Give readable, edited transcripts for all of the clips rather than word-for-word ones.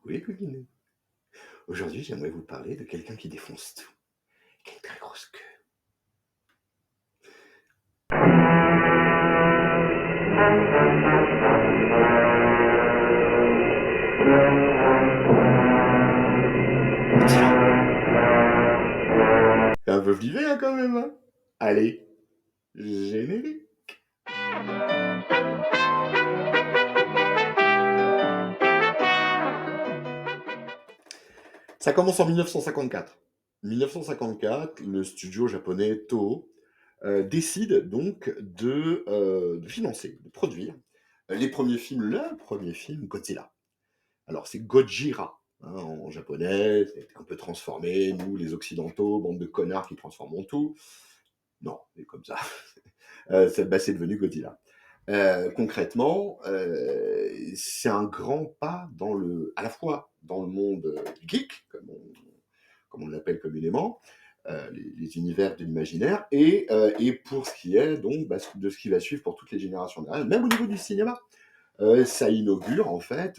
Oui, coquine. Aujourd'hui, j'aimerais vous parler de quelqu'un qui défonce tout, qui a une très grosse queue. Godzilla. C'est un peu flippé, hein, quand même, hein. Allez, générique. Ça commence en 1954. 1954, le studio japonais Toho décide donc de financer, de produire les premiers films, le premier film Godzilla. Alors c'est Gojira, hein, en japonais, c'est un peu transformé, nous les occidentaux, bande de connards qui transformons tout. Non, mais comme ça. C'est devenu Godzilla. Concrètement, c'est un grand pas à la fois dans le monde geek, comme on l'appelle communément, les univers de l'imaginaire, et pour ce qui est donc de ce qui va suivre pour toutes les générations derrière, même au niveau du cinéma. Ça inaugure en fait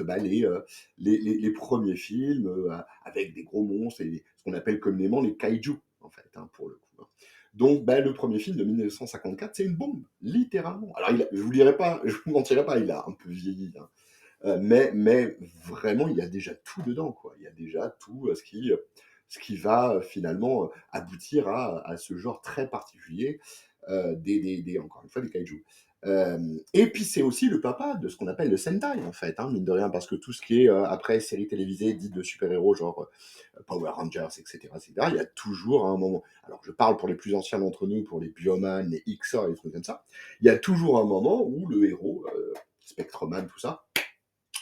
les premiers films avec des gros monstres et ce qu'on appelle communément les kaiju, en fait, hein, pour le coup, hein. Donc, le premier film de 1954, c'est une bombe, littéralement. Alors, je vous dirai pas, je vous mentirai pas, il a un peu vieilli, hein. Mais vraiment, il y a déjà tout dedans, quoi. Il y a déjà tout ce qui va finalement aboutir à ce genre très particulier encore une fois, des kaiju. Et puis c'est aussi le papa de ce qu'on appelle le Sentai, en fait, hein, mine de rien, parce que tout ce qui est après séries télévisées dites de super-héros, genre Power Rangers, etc., etc., il y a toujours un moment. Alors je parle pour les plus anciens d'entre nous, pour les Bioman, les X-or, les trucs comme ça. Il y a toujours un moment où le héros, Spectreman, tout ça,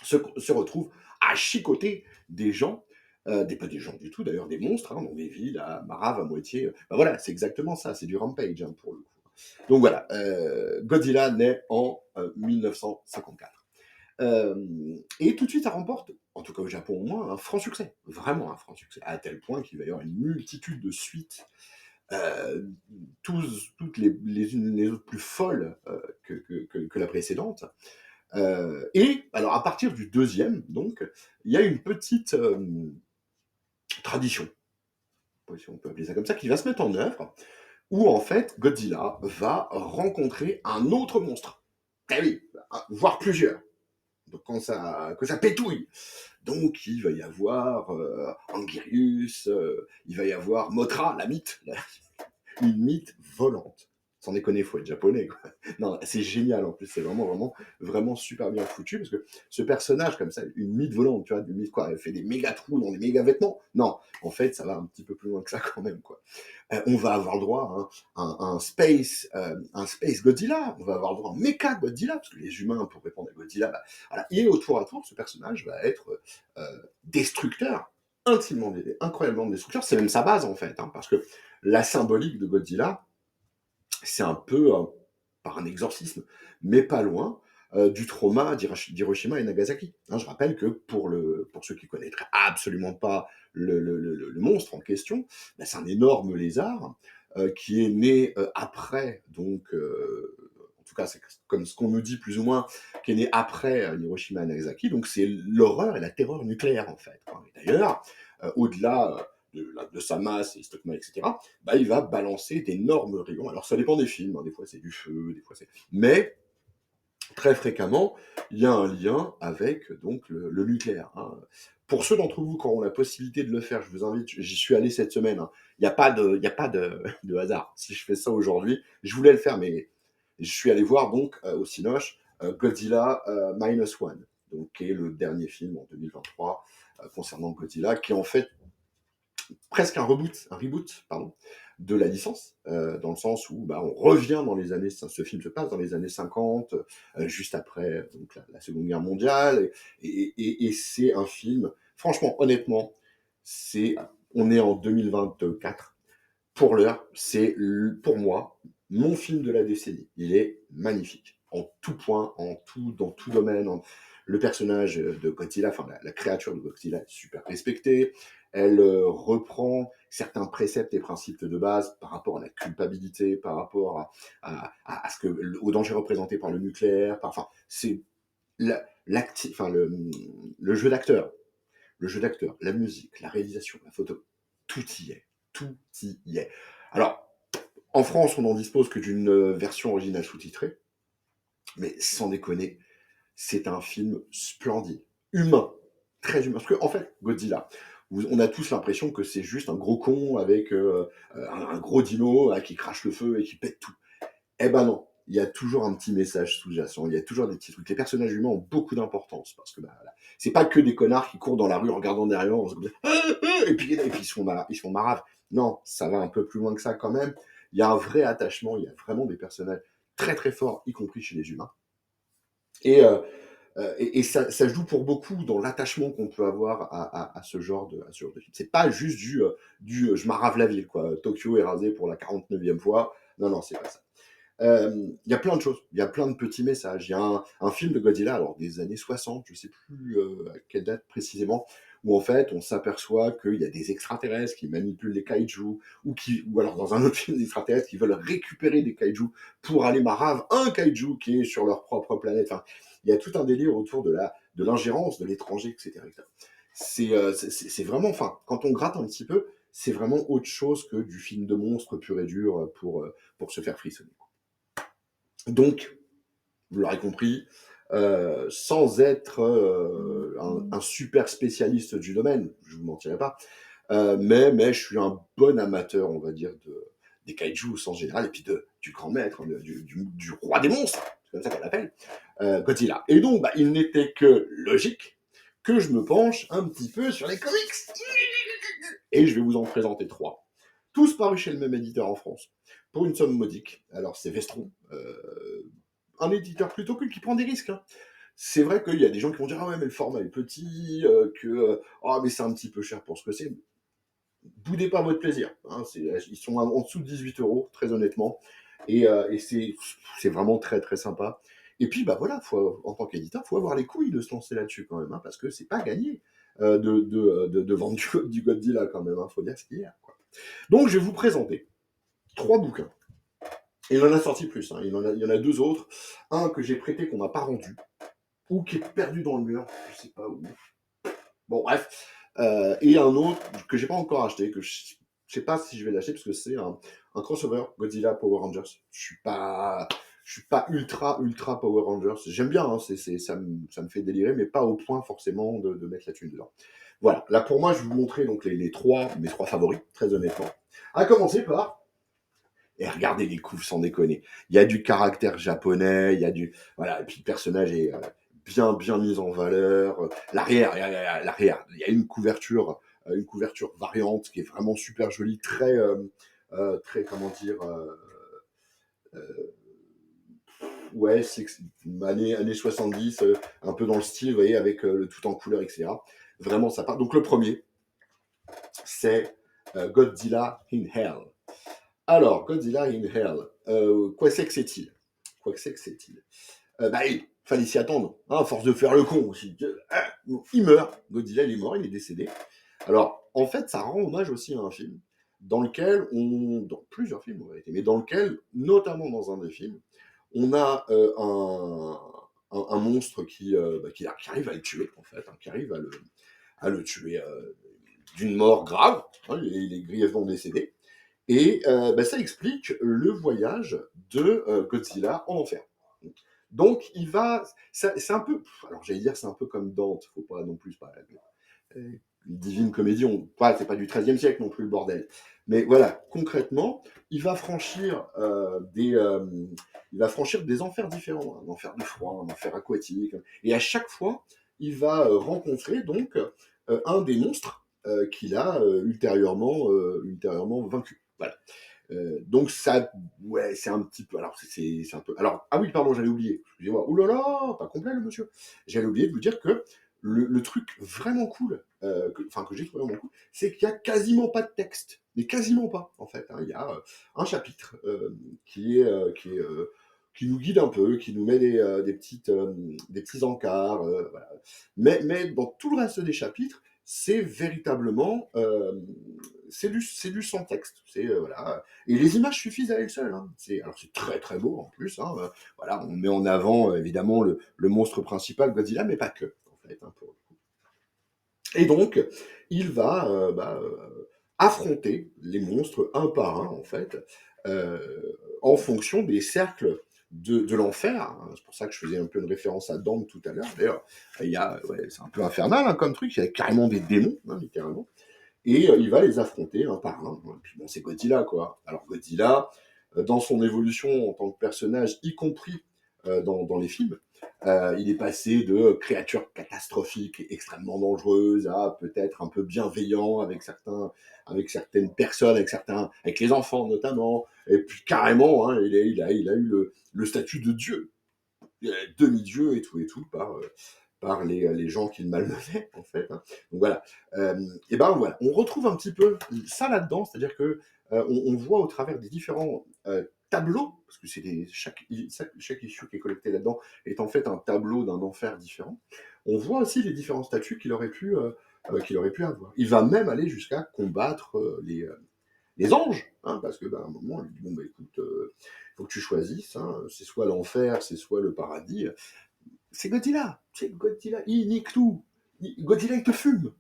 se retrouve à chicoter des gens, pas des gens du tout d'ailleurs, des monstres, hein, dans des villes à Marave à moitié. Voilà, c'est exactement ça, c'est du rampage, hein, pour le coup. Donc voilà, Godzilla naît en 1954. Et tout de suite, ça remporte, en tout cas au Japon au moins, un franc succès, vraiment un franc succès, à tel point qu'il va y avoir une multitude de suites, euh, toutes unes les autres plus folles que la précédente. Et alors, à partir du deuxième, donc, il y a une petite tradition, si on peut appeler ça comme ça, qui va se mettre en œuvre, où en fait, Godzilla va rencontrer un autre monstre. Ah oui, voire plusieurs. Donc, que ça pétouille. Donc, il va y avoir Anguirus, il va y avoir Mothra, la mythe, une mythe volante. Sans déconner, faut être japonais, quoi. Non, c'est génial en plus, c'est vraiment super bien foutu parce que ce personnage comme ça, une mythe volante, tu vois, du mythe quoi, elle fait des méga trous dans des méga vêtements. Non, en fait, ça va un petit peu plus loin que ça quand même, quoi. On va avoir le droit à un space Godzilla, on va avoir le droit à un mecha Godzilla parce que les humains pour répondre à Godzilla, voilà. Et au tour à tour, ce personnage va être destructeur, incroyablement destructeur. C'est même sa base en fait, hein, parce que la symbolique de Godzilla, c'est un peu, par un exorcisme, mais pas loin, du trauma d'Hiroshima et Nagasaki, hein. Je rappelle que pour ceux qui connaîtraient absolument pas le monstre en question, c'est un énorme lézard qui est né après, donc, en tout cas, c'est comme ce qu'on nous dit plus ou moins, qui est né après Hiroshima et Nagasaki, donc c'est l'horreur et la terreur nucléaire en fait, quoi. Et d'ailleurs, au-delà de sa masse, et stockman, etc., il va balancer d'énormes rayons. Alors ça dépend des films, hein, des fois c'est du feu, des fois c'est... Mais très fréquemment, il y a un lien avec donc le nucléaire, hein. Pour ceux d'entre vous qui auront la possibilité de le faire, je vous invite, j'y suis allé cette semaine, hein. Il y a pas de hasard. Si je fais ça aujourd'hui, je voulais le faire, mais je suis allé voir donc au Cinoche Godzilla Minus One, donc qui est le dernier film en 2023 concernant Godzilla, qui est en fait presque un reboot, pardon, de la licence, dans le sens où on revient dans les années, ce film se passe dans les années 50, juste après donc, la Seconde Guerre mondiale, et c'est un film, franchement, honnêtement, c'est, on est en 2024, pour l'heure, c'est pour moi mon film de la décennie. Il est magnifique, en tout point, dans tout domaine. Le personnage de Godzilla, enfin la créature de Godzilla est super respectée. Elle reprend certains préceptes et principes de base par rapport à la culpabilité, par rapport à ce que, au danger représenté par le nucléaire. Enfin, c'est enfin, le jeu d'acteur, le jeu d'acteur, la musique, la réalisation, la photo, tout y est. Tout y est. Alors, en France, on n'en dispose que d'une version originale sous-titrée, mais sans déconner, c'est un film splendide, humain, très humain. Parce qu'en fait, Godzilla, on a tous l'impression que c'est juste un gros con avec un gros dino qui crache le feu et qui pète tout. Eh ben non, il y a toujours un petit message sous-jacent, il y a toujours des petits trucs. Les personnages humains ont beaucoup d'importance parce que bah, voilà, c'est pas que des connards qui courent dans la rue en regardant derrière eux, et puis ils se font marave. Non, ça va un peu plus loin que ça quand même. Il y a un vrai attachement, il y a vraiment des personnages très très forts, y compris chez les humains. Et, ça joue pour beaucoup dans l'attachement qu'on peut avoir à ce genre de film. C'est pas juste je m'arrave la ville, quoi. Tokyo est rasé pour la 49e fois. Non, non, c'est pas ça. Il y a plein de choses, il y a plein de petits messages. Il y a un film de Godzilla, alors des années 60, je sais plus à quelle date précisément, où en fait on s'aperçoit qu'il y a des extraterrestres qui manipulent les kaijus, ou alors dans un autre film des extraterrestres qui veulent récupérer des kaijus pour aller marave un kaiju qui est sur leur propre planète. Enfin, il y a tout un délire autour de l'ingérence de l'étranger, etc., etc. C'est vraiment, enfin, quand on gratte un petit peu, c'est vraiment autre chose que du film de monstre pur et dur pour se faire frissonner. Donc, vous l'aurez compris, sans être un super spécialiste du domaine, je ne vous mentirai pas, mais je suis un bon amateur, on va dire, des kaijus au sens général, et puis du grand maître, du roi des monstres, c'est comme ça qu'on l'appelle, Godzilla. Et donc, bah, il n'était que logique que je me penche un petit peu sur les comics. Et je vais vous en présenter 3. Tous parus chez le même éditeur en France, pour une somme modique. Alors, c'est Vestron, un éditeur plutôt cool qui prend des risques. Hein. C'est vrai qu'il y a des gens qui vont dire ah ouais mais le format est petit, ah mais c'est un petit peu cher pour ce que c'est. Boudez pas votre plaisir. Hein, ils sont en dessous de 18 €, très honnêtement, et c'est vraiment très très sympa. Et puis bah voilà, en tant qu'éditeur, faut avoir les couilles de se lancer là-dessus quand même, hein, parce que c'est pas gagné de vendre du Godzilla quand même. Hein, faut dire ce qu'il y a. Quoi. Donc je vais vous présenter 3 bouquins. Et il en a sorti plus, hein. Il y en a 2 autres. Un que j'ai prêté, qu'on m'a pas rendu, ou qui est perdu dans le mur, je sais pas où. Bon, bref. Et un autre que j'ai pas encore acheté, que je sais pas si je vais l'acheter, parce que c'est un crossover Godzilla Power Rangers. Je suis pas ultra Power Rangers. J'aime bien, hein, ça me fait délirer, mais pas au point forcément de mettre la thune dedans. Voilà. Là, pour moi, je vais vous montrer donc mes 3 favoris, très honnêtement. À commencer par et regardez les coups sans déconner. Il y a du caractère japonais, il y a du voilà, et puis le personnage est bien mis en valeur. L'arrière, il y a une couverture variante qui est vraiment super jolie, très comment dire, euh, ouais, c'est années 70, un peu dans le style, vous voyez, avec le tout en couleur, etc. Vraiment sympa. Donc le premier, c'est Godzilla in Hell. Alors, Godzilla in Hell, quoi c'est que c'est-il Quoi que c'est que c'est-il Bah, il fallait s'y attendre, hein, à force de faire le con aussi. Il meurt, Godzilla, il est mort, il est décédé. Alors, en fait, ça rend hommage aussi à un film, dans plusieurs films en réalité, mais dans lequel, notamment dans un des films, on a un monstre qui arrive à le tuer, en fait, hein, qui arrive à le tuer d'une mort grave, hein, il est grièvement décédé. Et ça explique le voyage de Godzilla en enfer. Donc, c'est un peu. Alors, j'allais dire, c'est un peu comme Dante, faut pas non plus. Pas, une divine comédie, c'est pas du XIIIe siècle non plus, le bordel. Mais voilà, concrètement, il va franchir des enfers différents, un enfer de froid, un enfer aquatique, et à chaque fois, il va rencontrer donc un des monstres qu'il a ultérieurement vaincu. Voilà. Donc ça, ouais, c'est un petit peu. Alors c'est un peu. Alors ah oui, pardon, j'allais oublier. Excusez-moi. Ouh là là, pas complet le monsieur. J'allais oublier de vous dire que le truc vraiment cool, que j'ai trouvé vraiment cool, c'est qu'il y a quasiment pas de texte, mais quasiment pas en fait. Hein. Il y a un chapitre qui nous guide un peu, qui nous met des petits encarts, voilà. Mais dans tout le reste des chapitres, c'est véritablement c'est du sans texte. Voilà. Et les images suffisent à elles seules. Hein. Alors c'est très très beau en plus. Hein. Voilà, on met en avant évidemment le monstre principal, Godzilla, mais pas que. En fait, hein, Et donc, il va affronter les monstres un par un, en fait, en fonction des cercles de l'enfer, hein. C'est pour ça que je faisais un peu une référence à Dante tout à l'heure. D'ailleurs, il y a, ouais, c'est un peu infernal hein, comme truc, il y a carrément des démons, hein, littéralement. Et il va les affronter un par un. Et puis bon, c'est Godzilla, quoi. Alors Godzilla, dans son évolution en tant que personnage, y compris dans les films, il est passé de créature catastrophique et extrêmement dangereuse à peut-être un peu bienveillant avec certaines personnes, avec les enfants notamment. Et puis carrément, hein, il a eu le statut de dieu, demi-dieu et tout, par les gens qu'il malmenait, en fait, hein. Donc voilà. Et ben voilà, on retrouve un petit peu ça là-dedans, c'est-à-dire que on voit au travers des différents tableaux, parce que chaque issue qui est collectée là-dedans est en fait un tableau d'un enfer différent. On voit aussi les différents statuts qu'il aurait pu avoir. Il va même aller jusqu'à combattre les anges, hein, parce que à un moment, il lui dit bon bah écoute, faut que tu choisisses, hein, c'est soit l'enfer, c'est soit le paradis. C'est Godzilla, il nique tout. Godzilla, il te fume.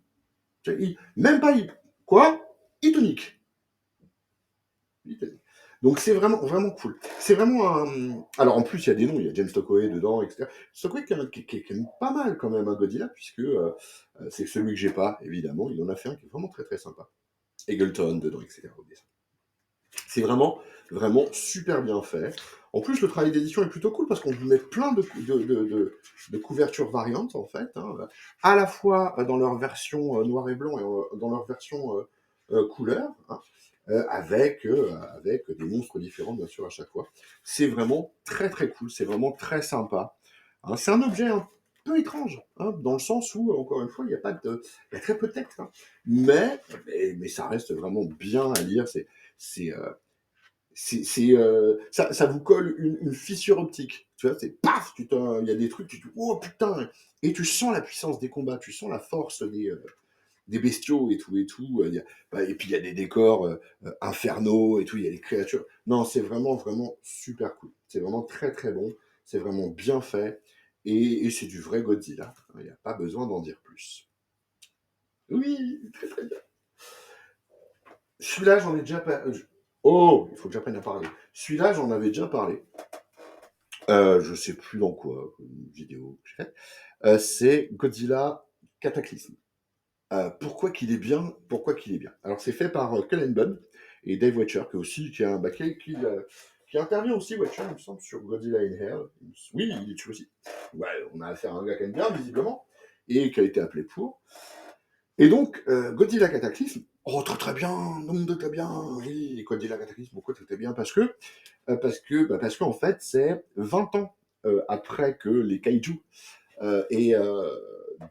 Même pas, quoi. Il te nique. Il te nique. Donc c'est vraiment, vraiment cool. C'est vraiment un... Alors en plus, il y a des noms, il y a James Stockway dedans, etc. Stockway qui est pas mal quand même à Godzilla, puisque c'est celui que j'ai pas, évidemment. Il en a fait un qui est vraiment très très sympa. Eggleton dedans, etc. C'est vraiment, vraiment super bien fait. En plus, le travail d'édition est plutôt cool parce qu'on vous met plein de couvertures variantes, en fait, hein, à la fois dans leur version noir et blanc et dans leur version couleur, hein, avec des monstres différents, bien sûr, à chaque fois. C'est vraiment très, très cool. C'est vraiment très sympa. Hein, c'est un objet un peu étrange, hein, dans le sens où, encore une fois, il y a très peu de texte, hein, mais ça reste vraiment bien à lire. C'est ça vous colle une fissure optique. Tu vois, c'est paf, il y a des trucs, tu te dis, oh putain, et tu sens la puissance des combats, tu sens la force des bestiaux et tout. Et puis il y a des décors infernaux et tout, il y a des créatures. Non, c'est vraiment, vraiment super cool. C'est vraiment très, très bon. C'est vraiment bien fait. Et c'est du vrai Godzilla. Il n'y a pas besoin d'en dire plus. Oui, très, très bien. Celui-là, j'en ai déjà pas. Oh, il faut que j'apprenne à parler. Celui-là, j'en avais déjà parlé. Je sais plus dans quoi, une vidéo que j'ai faite. C'est Godzilla Cataclysm. Pourquoi qu'il est bien. Alors c'est fait par Cullen Bunn et Dave Watcher, qui aussi qui intervient aussi Watcher, il me semble, sur Godzilla in Hell. Oui, il est dessus aussi. Ouais, on a affaire à un gars qui aime bien visiblement et qui a été appelé pour. Et donc Godzilla Cataclysm, oh très très bien, nom de très bien, oui, Godzilla Cataclysm, pourquoi très très bien parce qu'en fait, c'est 20 ans après que les kaiju aient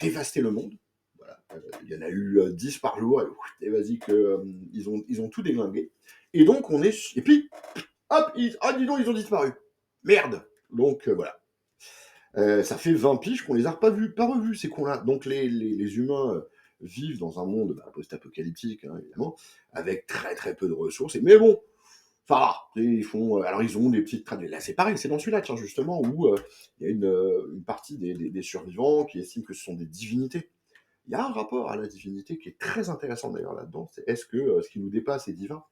dévasté le monde. Voilà. Il y en a eu 10 par jour, et vas-y que ils ont tout déglingué. Et donc on est... Et puis, hop, dis donc, ils ont disparu. Merde. Donc voilà. Ça fait 20 piges qu'on les a pas revus, ces cons-là. Donc les humains vivent dans un monde post-apocalyptique, hein, évidemment, avec très très peu de ressources. Mais bon, ça va. Ils font, alors ils ont des petites traductions. Là, c'est pareil, c'est dans celui-là, tiens, justement, où il y a une partie des survivants qui estiment que ce sont des divinités. Il y a un rapport à la divinité qui est très intéressant d'ailleurs là-dedans. C'est est-ce que ce qui nous dépasse est divin?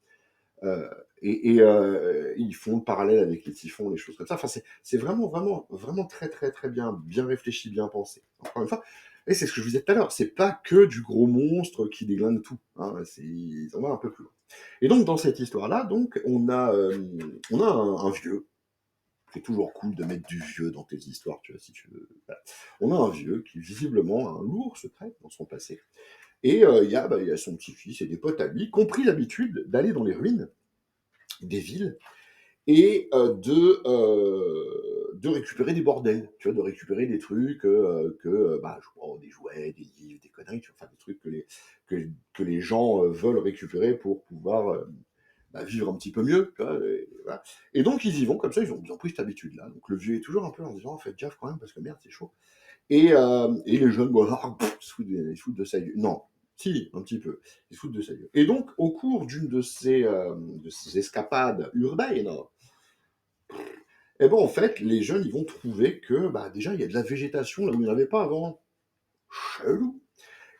Euh, ils font le parallèle avec les typhons, les choses comme ça. Enfin, c'est vraiment, vraiment, vraiment très, très, très bien réfléchi, bien pensé. Encore une fois, et c'est ce que je vous disais tout à l'heure, c'est pas que du gros monstre qui déglingue tout. Hein, ils en vont un peu plus loin. Et donc, dans cette histoire-là, donc, on a un vieux. C'est toujours cool de mettre du vieux dans tes histoires, tu vois, si tu veux. Voilà. On a un vieux qui, visiblement, a un lourd secret dans son passé. Et il y a son petit-fils et des potes à lui qui ont pris l'habitude d'aller dans les ruines des villes et de récupérer des bordels, tu vois, de récupérer des trucs je sais pas, des jouets, des livres, des conneries, tu vois, enfin des trucs que les gens veulent récupérer pour pouvoir vivre un petit peu mieux, tu vois, et, voilà. Et donc ils y vont comme ça, ils ont pris cette habitude-là. Donc le vieux est toujours un peu en disant faites gaffe quand même parce que merde c'est chaud. Et les jeunes, bon, ils se foutent de sa gueule. Non, si, un petit peu. Ils se foutent de sa gueule. Et donc, au cours d'une de ces escapades urbaines, eh ben, en fait, les jeunes, ils vont trouver que, déjà, il y a de la végétation là où il n'y en avait pas avant. Chelou.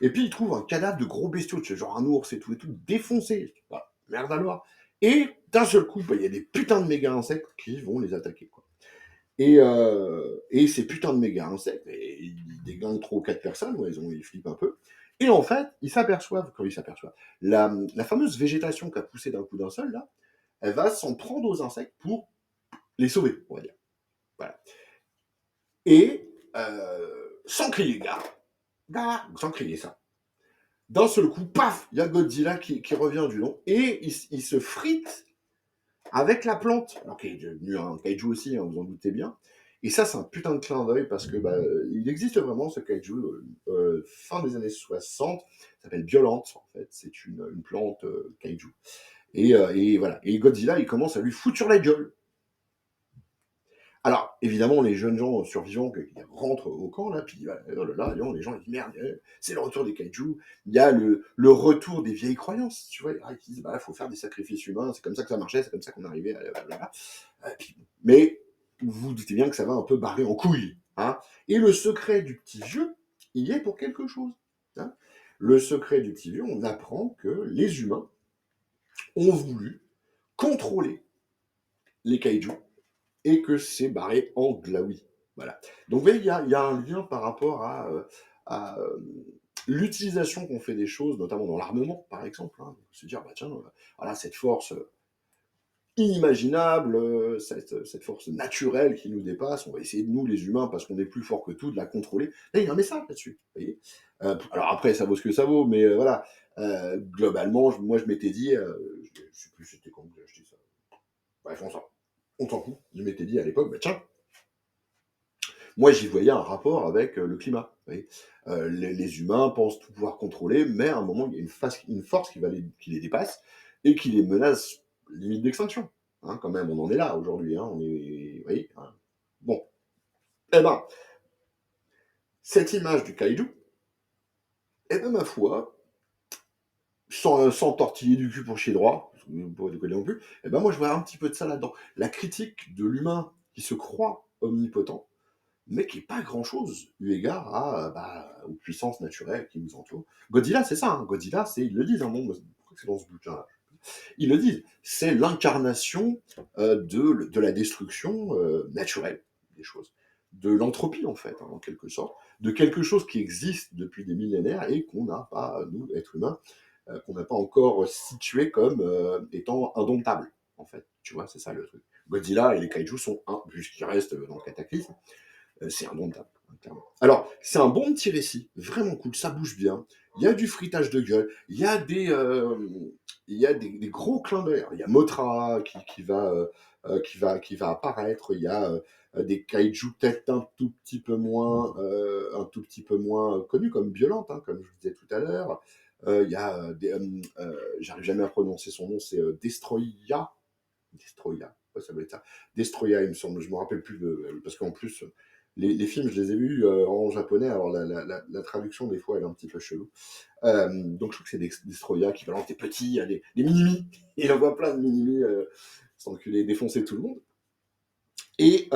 Et puis, ils trouvent un cadavre de gros bestiaux, tu sais, genre un ours et tout, défoncé. Voilà, merde alors. Et d'un seul coup, bah, il y a des putains de méga insectes qui vont les attaquer, quoi. Et ces putains de méga insectes, et ils déglinguent 3 ou 4 personnes, ouais, ils flippent un peu. Et en fait, quand ils s'aperçoivent, la fameuse végétation qui a poussé d'un coup d'un seul, là, elle va s'en prendre aux insectes pour les sauver, on va dire. Voilà. Et sans crier gare, sans crier ça. D'un seul coup, paf, il y a Godzilla qui revient du nom, et il se frite avec la plante, alors qu'il est devenu un kaiju aussi, hein, vous en doutez bien. Et ça, c'est un putain de clin d'œil parce que bah, il existe vraiment ce kaiju fin des années 60, ça s'appelle Violente en fait, c'est une plante kaiju. Et voilà, et Godzilla, il commence à lui foutre sur la gueule. Alors, évidemment, les jeunes gens survivants qui rentrent au camp, là, puis oh là là, les gens ils disent merde, c'est le retour des kaijus. Il y a le retour des vieilles croyances, tu vois. Ils disent bah, faut faire des sacrifices humains, c'est comme ça que ça marchait, c'est comme ça qu'on arrivait à. Blablabla. Mais vous vous doutez bien que ça va un peu barrer en couille. Hein. Et le secret du petit vieux, il y est pour quelque chose. Hein. Le secret du petit vieux, on apprend que les humains ont voulu contrôler les kaijus et que c'est barré en glaoui. Voilà. Donc, vous voyez, il y a un lien par rapport à l'utilisation qu'on fait des choses, notamment dans l'armement, par exemple. Hein. Se dire, bah tiens, voilà, cette force inimaginable, cette force naturelle qui nous dépasse, on va essayer de nous, les humains, parce qu'on est plus fort que tout, de la contrôler. Là, il y a un message là-dessus. Vous voyez alors après, ça vaut ce que ça vaut, mais voilà. Globalement, moi, je m'étais dit, je sais plus c'était quand que j'ai acheté ça. Bref, on s'en fout. Je m'étais dit à l'époque, bah tiens, moi j'y voyais un rapport avec le climat. Vous voyez les humains pensent tout pouvoir contrôler, mais à un moment, il y a une force qui les dépasse et qui les menace limite d'extinction. Hein, quand même, on en est là aujourd'hui. Hein, on est, vous voyez hein. Bon, eh ben, cette image du kaiju, eh ben, ma foi, sans tortiller du cul pour chier droit, pas déconner non plus, eh ben, moi je vois un petit peu de ça là-dedans. La critique de l'humain qui se croit omnipotent, mais qui n'est pas grand-chose, eu égard aux puissances naturelles qui nous entourent. Godzilla, c'est ça. Hein. Godzilla, ils le disent, hein, bon, je crois que c'est dans ce bouquin-là. Ils le disent, c'est l'incarnation de la destruction naturelle des choses, de l'entropie, en fait, hein, en quelque sorte, de quelque chose qui existe depuis des millénaires et qu'on n'a pas, nous, êtres humains, qu'on n'a pas encore situé comme étant indomptable, en fait. Tu vois, c'est ça le truc. Godzilla et les kaijus sont un, puisqu'ils restent dans le cataclysme, c'est indomptable, clairement. Alors, c'est un bon petit récit, vraiment cool, ça bouge bien. Il y a du fritage de gueule, il y a des gros clins d'œil. Il y a Mothra qui va apparaître, il y a des kaiju peut-être un tout petit peu moins connus comme Violente, hein, comme je vous disais tout à l'heure. Il y a j'arrive jamais à prononcer son nom, c'est Destroya, ouais, ça doit être ça. Destroya, il me semble, je me rappelle plus parce qu'en plus les films, je les ai vus en japonais, alors la traduction, des fois, elle est un petit peu chelou. Donc, je trouve que c'est Destroya qui balance des petits, il y a des mini-mi. Il envoie plein de mini-mi, s'enculer, défoncer tout le monde. Et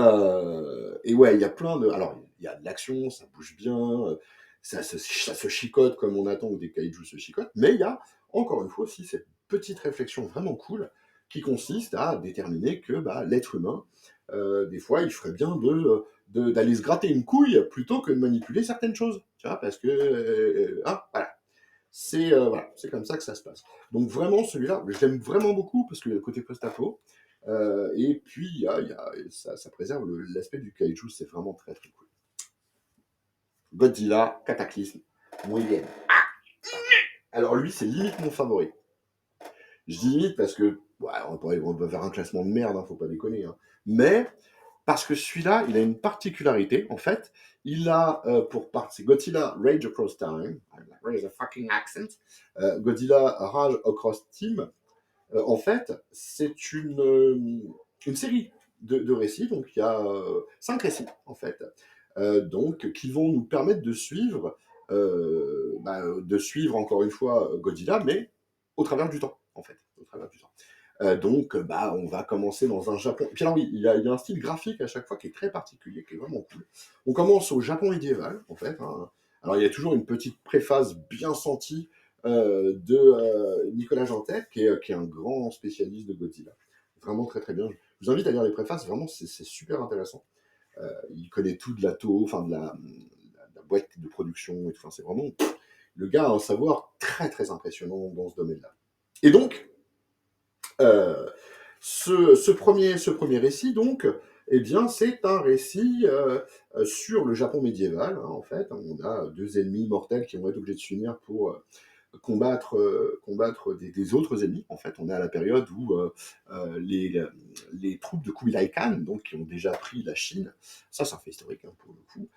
ouais, il y a plein de. Alors, il y a de l'action, ça bouge bien, ça se chicote comme on attend que des kaijus se chicotent, mais il y a, encore une fois, aussi cette petite réflexion vraiment cool qui consiste à déterminer que bah, l'être humain, des fois, il ferait bien d'aller se gratter une couille plutôt que de manipuler certaines choses. Tu vois, parce que. Hein, voilà. C'est comme ça que ça se passe. Donc vraiment, celui-là, je l'aime vraiment beaucoup parce qu'il y a le côté post-apo. Et puis, ça préserve l'aspect du kaiju, c'est vraiment très très cool. Godzilla, Cataclysme, moyenne. Alors lui, c'est limite mon favori. Je dis limite parce que, ouais, on peut faire un classement de merde, hein, faut pas déconner. Hein. Mais, parce que celui-là, il a une particularité, en fait. Il a, pour part, c'est Godzilla Rage Across Time. Where is the fucking accent? Godzilla Rage Across Time. En fait, c'est une série de récits. Donc, il y a 5 récits, en fait, donc, qui vont nous permettre de suivre encore une fois Godzilla, mais au travers du temps, en fait. Au travers du temps. Donc, on va commencer dans un Japon. Et puis alors oui, il y a un style graphique à chaque fois qui est très particulier, qui est vraiment cool. On commence au Japon médiéval, en fait, hein, Alors, il y a toujours une petite préface bien sentie de Nicolas Jeantet, qui est un grand spécialiste de Godzilla. Vraiment très très bien. Je vous invite à lire les préfaces, vraiment, c'est super intéressant. Il connaît tout de la taux, enfin de la boîte de production et tout. Enfin, c'est vraiment le gars a un savoir très très impressionnant dans ce domaine-là. Et donc, euh, ce premier récit, donc, eh bien, c'est un récit sur le Japon médiéval. Hein, en fait, on a deux ennemis mortels qui vont être obligés de s'unir pour combattre des autres ennemis. En fait, on est à la période où les troupes de Kublai Khan, donc qui ont déjà pris la Chine, ça c'est un fait historique hein, pour le coup,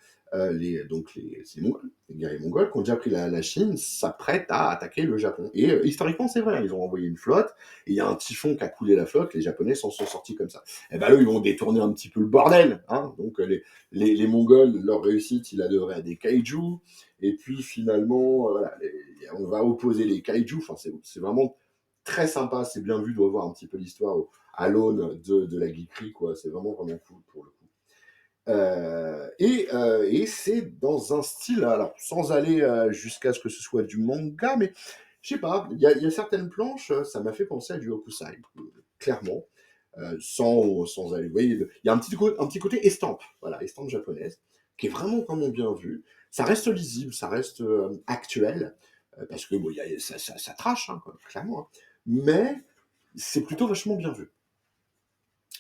donc les Mongols, les guerriers mongols qui ont déjà pris la Chine, s'apprêtent à attaquer le Japon. Et historiquement, c'est vrai, ils ont envoyé une flotte, et il y a un typhon qui a coulé la flotte, les Japonais s'en sont sortis comme ça. Et ben là, ils vont détourner un petit peu le bordel. Hein, donc les Mongols, leur réussite, ils la devraient à des kaiju, et puis finalement, voilà, on va opposer les kaiju. Enfin, c'est vraiment très sympa, c'est bien vu de revoir un petit peu l'histoire à l'aune de la geekerie, quoi. C'est vraiment vraiment cool pour le coup. Et c'est dans un style, alors sans aller jusqu'à ce que ce soit du manga, mais je sais pas, il y a certaines planches, ça m'a fait penser à du Hokusai, clairement, sans aller. Vous voyez, il y a un petit côté estampe, voilà, estampe japonaise, qui est vraiment vraiment bien vu. Ça reste lisible, ça reste actuel, parce que bon, ça trash, hein, quoi, clairement, hein. Mais c'est plutôt vachement bien vu.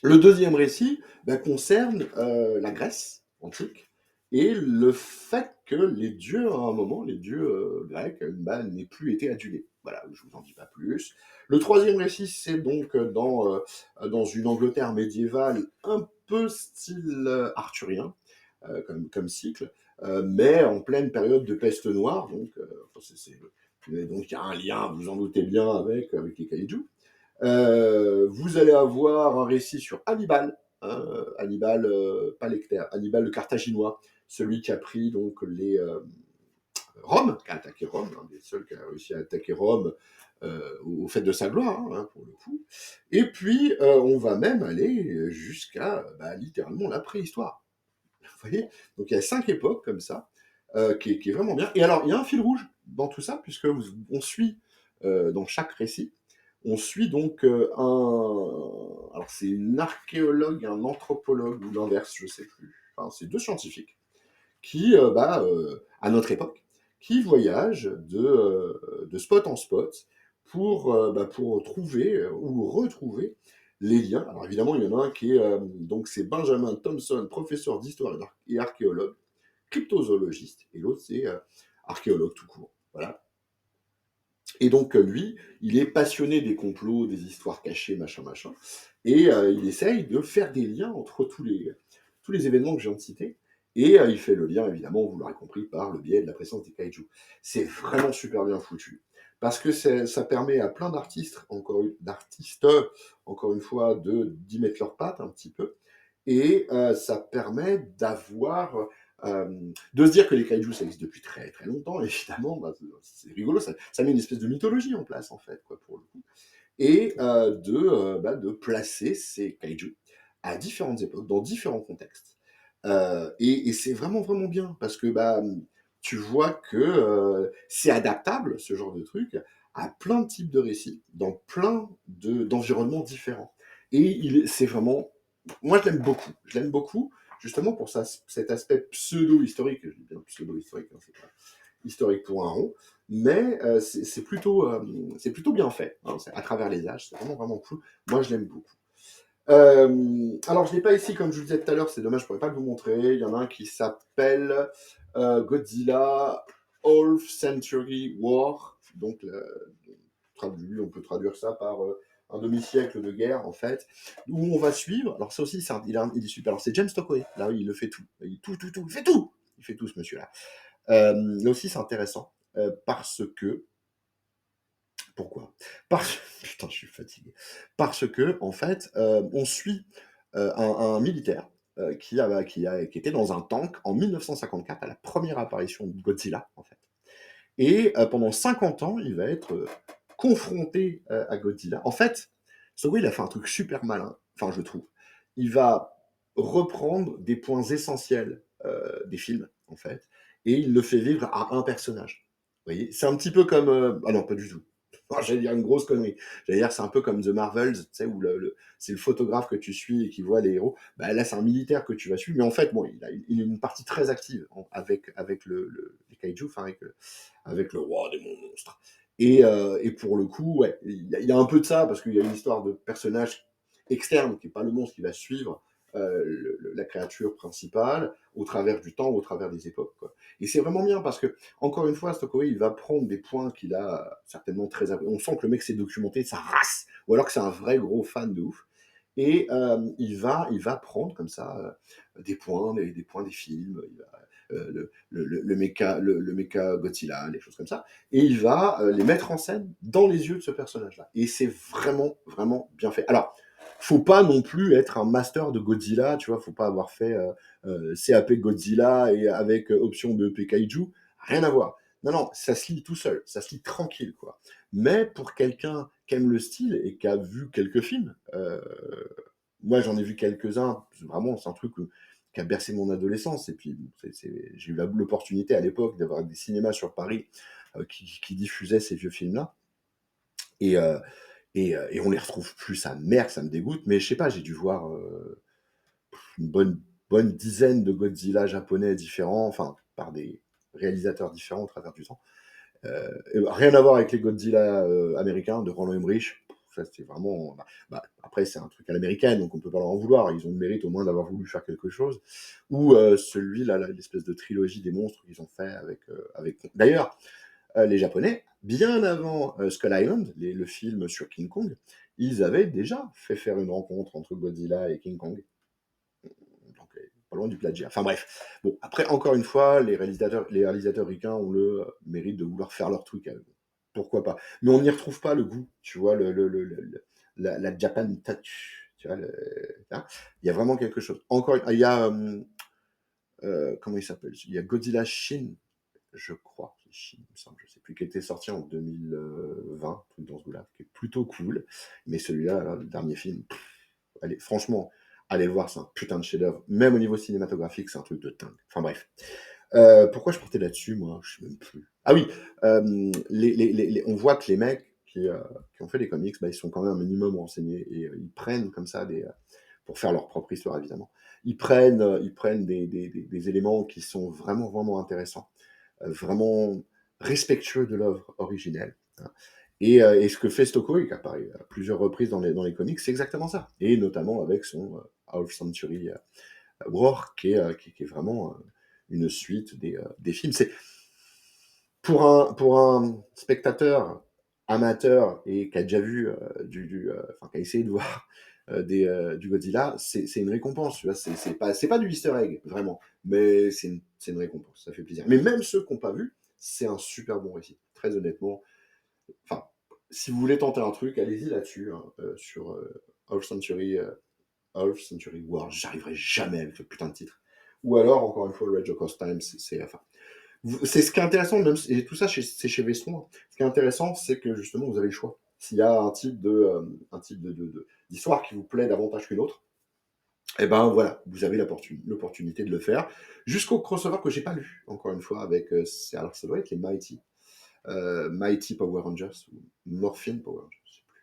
Le deuxième récit concerne la Grèce antique et le fait que les dieux, à un moment, les dieux grecs, n'aient plus été adulés. Voilà, je vous en dis pas plus. Le troisième récit, c'est donc dans une Angleterre médiévale un peu style arthurien, comme cycle, mais en pleine période de peste noire. Donc, donc il y a un lien, vous en doutez bien, avec les kaiju. Vous allez avoir un récit sur Hannibal, hein, Hannibal, pas Lecter, Hannibal le Carthaginois, celui qui a pris donc Rome, qui a attaqué Rome, un des seuls qui a réussi à attaquer Rome au fait de sa gloire, hein, pour le coup. Et puis, on va même aller jusqu'à littéralement la préhistoire. Vous voyez. Donc il y a 5 époques comme ça, qui est vraiment bien. Et alors, il y a un fil rouge dans tout ça, puisque on suit dans chaque récit, on suit donc un. Alors, c'est une archéologue, un anthropologue, ou l'inverse, je sais plus. Enfin, c'est deux scientifiques qui, à notre époque, qui voyagent de spot en spot pour trouver ou retrouver les liens. Alors évidemment, il y en a un qui est, donc c'est Benjamin Thompson, professeur d'histoire et archéologue, cryptozoologiste, et l'autre c'est archéologue tout court. Voilà. Et donc lui, il est passionné des complots, des histoires cachées, machin, machin, et il essaye de faire des liens entre tous les événements que je viens de citer, et il fait le lien, évidemment, vous l'aurez compris, par le biais de la présence des kaiju. C'est vraiment super bien foutu, parce que ça permet à plein d'artistes, encore une fois, d'y mettre leurs pattes un petit peu, et ça permet de se dire que les kaijus, ça existe depuis très très longtemps, évidemment, c'est rigolo, ça met une espèce de mythologie en place, en fait, quoi, pour le coup. Et de placer ces kaijus à différentes époques, dans différents contextes. Et c'est vraiment vraiment bien, parce que tu vois que c'est adaptable, ce genre de truc, à plein de types de récits, dans plein d'environnements différents. Et c'est vraiment. Moi, je l'aime beaucoup, justement pour cet aspect pseudo-historique. Je dis bien pseudo-historique, hein, c'est pas historique pour un rond, mais c'est plutôt bien fait, hein, à travers les âges, c'est vraiment vraiment cool. Moi, je l'aime beaucoup. Alors, je ne l'ai pas ici, comme je vous le disais tout à l'heure, c'est dommage, je ne pourrais pas vous montrer. Il y en a un qui s'appelle Godzilla Half Century War. Donc, on peut traduire ça par un demi-siècle de guerre, en fait, où on va suivre. Alors, ça aussi, il est super. Alors, c'est James Stockwell, là, il le fait tout. Il fait tout. Il fait tout, ce monsieur-là. Là aussi, c'est intéressant, parce que. Pourquoi? Parce Putain, je suis fatigué. Parce que en fait, on suit, un militaire, qui était dans un tank en 1954 à la première apparition de Godzilla, en fait. Et pendant 50 ans, il va être, confronté, à Godzilla. En fait, Sogui, il a fait un truc super malin, enfin je trouve. Il va reprendre des points essentiels, des films, en fait, et il le fait vivre à un personnage. Vous voyez? C'est un petit peu comme, ah non, pas du tout. Non, j'allais dire une grosse connerie. J'allais dire, c'est un peu comme The Marvels, tu sais, où c'est le photographe que tu suis et qui voit les héros. Bah, là, c'est un militaire que tu vas suivre, mais en fait, bon, il a une partie très active avec les kaiju, enfin, avec le roi des monstres. Et pour le coup, ouais, il y a un peu de ça, parce qu'il y a une histoire de personnage externe, qui n'est pas le monstre qui va suivre la créature principale au travers du temps, au travers des époques, quoi. Et c'est vraiment bien, parce que, encore une fois, Stokoway, il va prendre des points qu'il a certainement très... On sent que le mec s'est documenté de sa race, ou alors que c'est un vrai gros fan de ouf. Et il va prendre comme ça des points des films, le mecha Godzilla, les choses comme ça, et il va les mettre en scène dans les yeux de ce personnage-là. Et c'est vraiment, vraiment bien fait. Alors, faut pas non plus être un master de Godzilla, tu vois, faut pas avoir fait CAP Godzilla et avec option de EP Kaiju, rien à voir. Non, non, ça se lit tout seul, ça se lit tranquille, quoi. Mais pour quelqu'un qui aime le style et qui a vu quelques films, moi j'en ai vu quelques-uns, vraiment c'est un truc qui a bercé mon adolescence. Et puis j'ai eu l'opportunité à l'époque d'avoir des cinémas sur Paris qui diffusaient ces vieux films-là. Et, euh, et on les retrouve plus, sa mère, ça me dégoûte. Mais je sais pas, j'ai dû voir une bonne dizaine de Godzilla japonais différents, enfin par des réalisateurs différents au travers du temps. Rien à voir avec les Godzilla américains de Roland Emmerich. Ça, c'est vraiment. Après, c'est un truc à l'américaine, donc on peut pas leur en vouloir. Ils ont le mérite au moins d'avoir voulu faire quelque chose. Ou celui-là, l'espèce de trilogie des monstres qu'ils ont fait avec. D'ailleurs, les Japonais, bien avant Skull Island, le film sur King Kong, ils avaient déjà fait faire une rencontre entre Godzilla et King Kong. Donc, pas loin du plagiat. Enfin bref. Bon, après, encore une fois, les réalisateurs ricains ont le mérite de vouloir faire leur truc à eux. Pourquoi pas. Mais on n'y retrouve pas le goût, tu vois, la Japan touch. Tu vois, hein. Il y a vraiment quelque chose. Encore, il y a, comment il s'appelle? Il y a Godzilla Shin, je crois, Shin, il me semble, je sais plus, qui était sorti en 2020, truc dans ce goût-là, qui est plutôt cool. Mais celui-là, là, le dernier film, allez, franchement, allez le voir, c'est un putain de chef-d'œuvre. Même au niveau cinématographique, c'est un truc de dingue. Enfin bref. Pourquoi je partais là-dessus, moi? Je sais même plus. Ah oui, on voit que les mecs qui ont fait des comics, bah, ils sont quand même un minimum renseignés, et ils prennent comme ça pour faire leur propre histoire, évidemment. Ils prennent des éléments qui sont vraiment, vraiment intéressants, vraiment respectueux de l'œuvre originelle, hein. Et ce que fait Stokoway, qui apparaît à plusieurs reprises dans les comics, c'est exactement ça. Et notamment avec son Half Century War, qui est vraiment une suite des films. C'est pour un spectateur amateur et qui a déjà vu enfin, qui a essayé de voir du Godzilla, c'est une récompense. Tu vois, c'est pas du Easter egg vraiment, mais c'est une récompense. Ça fait plaisir. Mais même ceux qui n'ont pas vu, c'est un super bon récit. Très honnêtement. Enfin, si vous voulez tenter un truc, allez-y là-dessus, hein, sur Half Century, Half Century War. J'arriverai jamais avec ce putain de titre. Ou alors, encore une fois, Rage Across Time. Enfin, c'est ce qui est intéressant, même, et tout ça, c'est chez Vestron, hein. Ce qui est intéressant, c'est que justement, vous avez le choix. S'il y a d'histoire qui vous plaît davantage qu'une autre, et ben voilà, vous avez l'opportunité de le faire. Jusqu'au crossover que j'ai pas lu, encore une fois, alors ça doit être les Mighty Power Rangers, ou Morphine Power Rangers, je sais plus.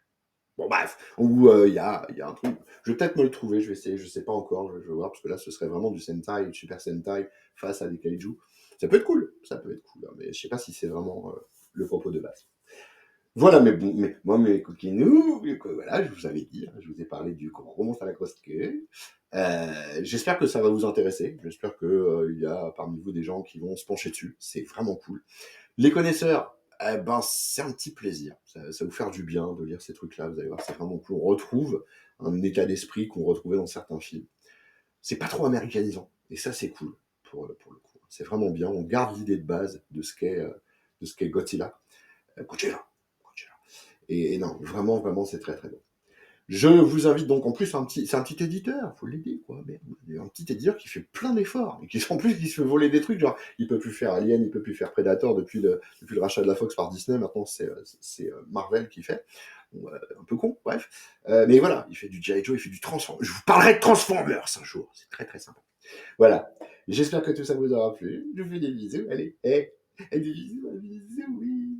Bon bref, où il y a un truc, je vais peut-être me le trouver, je vais essayer, je sais pas encore, je vais voir, parce que là ce serait vraiment du Sentai, du Super Sentai face à des kaiju. Ça peut être cool, hein, mais je sais pas si c'est vraiment le propos de base. Voilà, mais bon, moi mes coquinous, voilà, je vous avais dit, hein, je vous ai parlé du gros monstre à la grosse queue. J'espère que ça va vous intéresser, j'espère qu'il y a parmi vous des gens qui vont se pencher dessus, c'est vraiment cool. Les connaisseurs, eh ben, c'est un petit plaisir. Ça va vous faire du bien de lire ces trucs-là. Vous allez voir, c'est vraiment cool. On retrouve un état d'esprit qu'on retrouvait dans certains films. C'est pas trop américanisant. Et ça, c'est cool pour le coup. C'est vraiment bien. On garde l'idée de base de ce qu'est Godzilla. Godzilla. Godzilla. Et non, vraiment, vraiment, c'est très, très bon. Je vous invite donc, en plus, c'est un petit éditeur, faut l'aider, quoi. Merde. Un petit éditeur qui fait plein d'efforts, et en plus, qui se fait voler des trucs, genre, il peut plus faire Alien, il peut plus faire Predator depuis le rachat de la Fox par Disney, maintenant c'est Marvel qui fait. Bon, un peu con, bref. Mais voilà, il fait du G.I. Joe, il fait du Transformers. Je vous parlerai de Transformers un jour, c'est très très sympa. Voilà. J'espère que tout ça vous aura plu. Je vous fais des bisous. Allez, des bisous, oui.